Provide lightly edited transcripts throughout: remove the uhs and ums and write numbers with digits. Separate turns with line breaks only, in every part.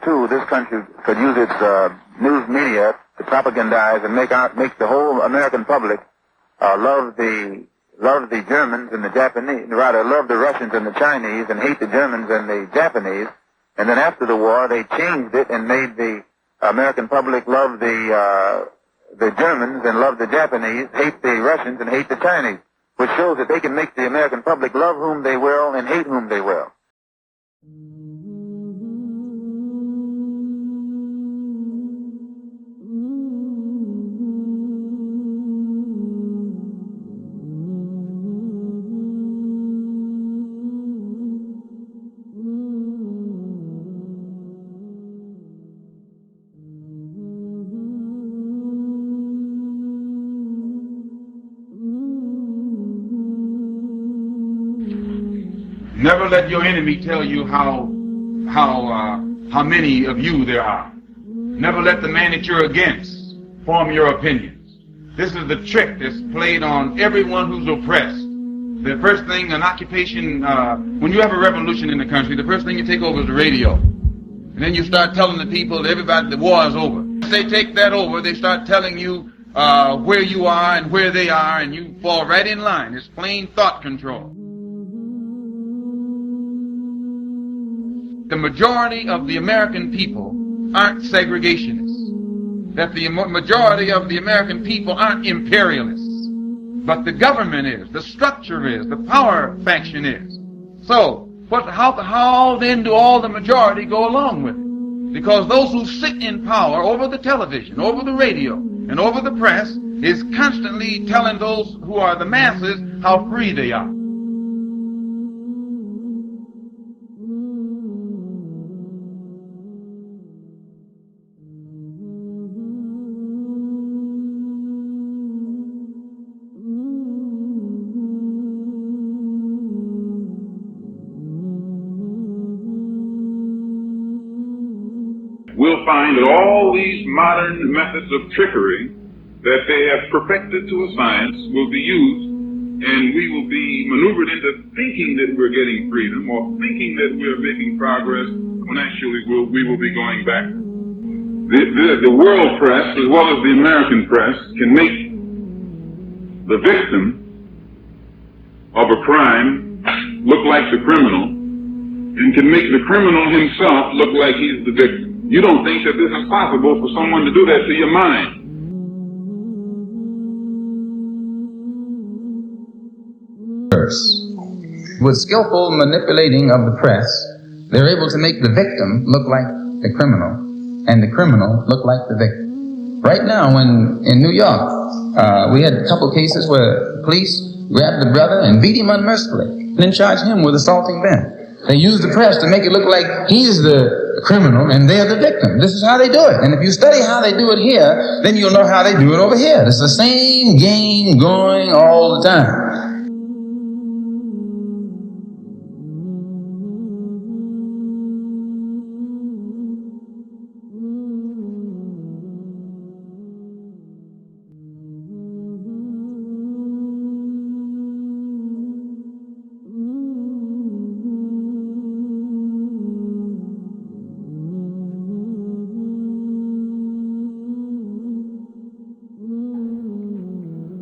too, this country could use its news media to propagandize and make the whole American public love the Germans and the Japanese, rather love the Russians and the Chinese and hate the Germans and the Japanese. And then after the war, they changed it and made the American public love the Germans and love the Japanese, hate the Russians and hate the Chinese, which shows that they can make the American public love whom they will and hate whom they will.
Never let your enemy tell you how many of you there are. Never let the man that you're against form your opinions. This is the trick that's played on everyone who's oppressed. The first thing, an occupation, when you have a revolution in the country, the first thing you take over is the radio. And then you start telling the people, everybody, the war is over. If they take that over, they start telling you where you are and where they are, and you fall right in line. It's plain thought control. The majority of the American people aren't segregationists. That the majority of the American people aren't imperialists. But the government is, the structure is, the power faction is. So, how then do all the majority go along with it? Because those who sit in power over the television, over the radio, and over the press is constantly telling those who are the masses how free they are.
We'll find that all these modern methods of trickery that they have perfected to a science will be used, and we will be maneuvered into thinking that we're getting freedom or thinking that we're making progress when actually we will be going back. The world press, as well as the American press, can make the victim of a crime look like the criminal, and can make the criminal himself look like he's the victim. You don't think that this is possible for someone to do that to your mind.
With skillful manipulating of the press, they're able to make the victim look like the criminal, and the criminal look like the victim. Right now, in New York, we had a couple cases where police grabbed the brother and beat him unmercifully, and then charged him with assaulting them. They use the press to make it look like he's the criminal and they're the victim. This is how they do it. And if you study how they do it here, then you'll know how they do it over here. It's the same game going all the time.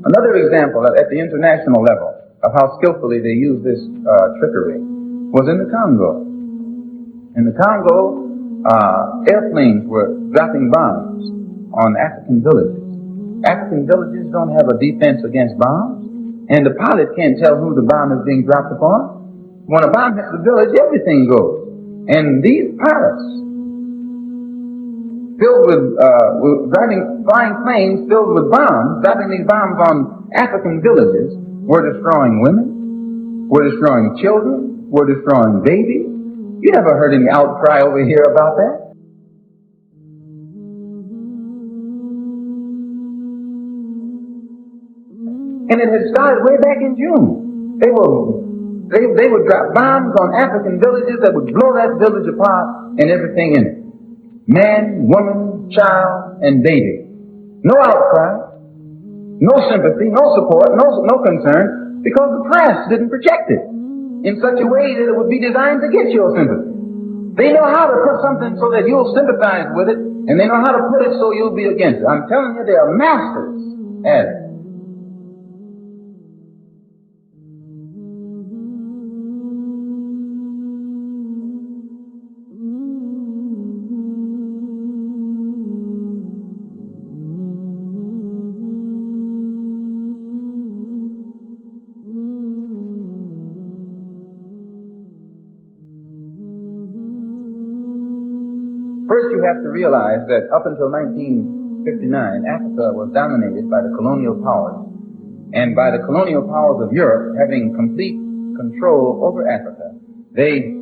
Another example at the international level of how skillfully they use this trickery was in the Congo. In the Congo, airplanes were dropping bombs on African villages. African villages don't have a defense against bombs, and the pilot can't tell who the bomb is being dropped upon. When a bomb hits the village, everything goes. And these pilots, filled with driving flying planes filled with bombs, dropping these bombs on African villages, were destroying women, were destroying children, were destroying babies. You never heard any outcry over here about that. And it had started way back in June. They would drop bombs on African villages that would blow that village apart and everything in it. Man, woman, child, and baby. No outcry, no sympathy, no support, no concern, because the press didn't project it in such a way that it would be designed to get your sympathy. They know how to put something so that you'll sympathize with it, and they know how to put it so you'll be against it. I'm telling you, they are masters at it. First, you have to realize that up until 1959, Africa was dominated by the colonial powers. And by the colonial powers of Europe having complete control over Africa, they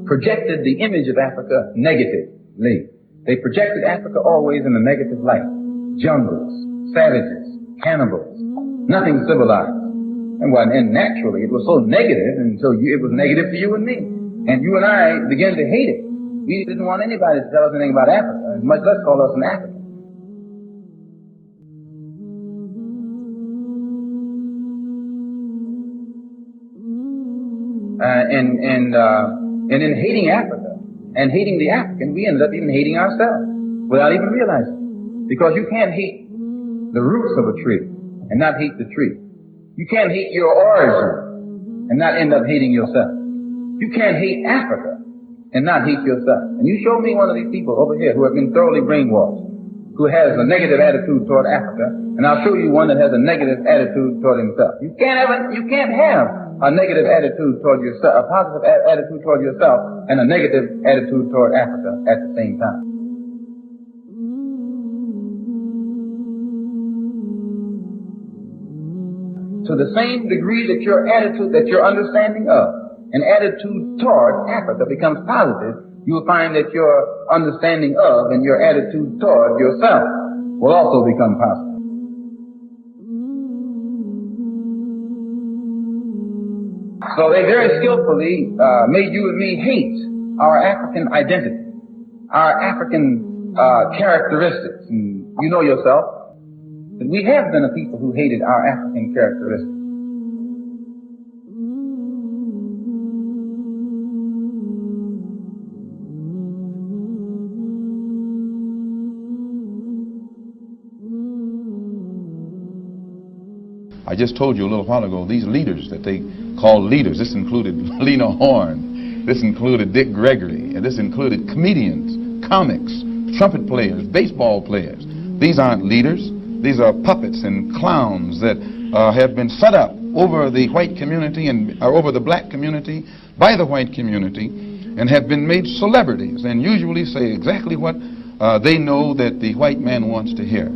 projected the image of Africa negatively. They projected Africa always in a negative light. Jungles, savages, cannibals, nothing civilized. And naturally, it was so negative until it was negative for you and me. And you and I began to hate it. We didn't want anybody to tell us anything about Africa, much less call us an African. And in hating Africa and hating the African, we ended up even hating ourselves without even realizing it. Because you can't hate the roots of a tree and not hate the tree. You can't hate your origin and not end up hating yourself. You can't hate Africa and not hate yourself. And you show me one of these people over here who have been thoroughly brainwashed, who has a negative attitude toward Africa, and I'll show you one that has a negative attitude toward himself. You can't have a negative attitude toward yourself, a positive attitude toward yourself, and a negative attitude toward Africa at the same time. To the same degree that your attitude, that your understanding of an attitude toward Africa becomes positive, you will find that your understanding of and your attitude toward yourself will also become positive. So they very skillfully made you and me hate our African identity, our African characteristics. And you know yourself that we have been a people who hated our African characteristics.
I just told you a little while ago, these leaders that they call leaders, this included Lena Horne, this included Dick Gregory, and this included comedians, comics, trumpet players, baseball players. These aren't leaders. These are puppets and clowns that have been set up over the white community and over the black community by the white community and have been made celebrities and usually say exactly what they know that the white man wants to hear.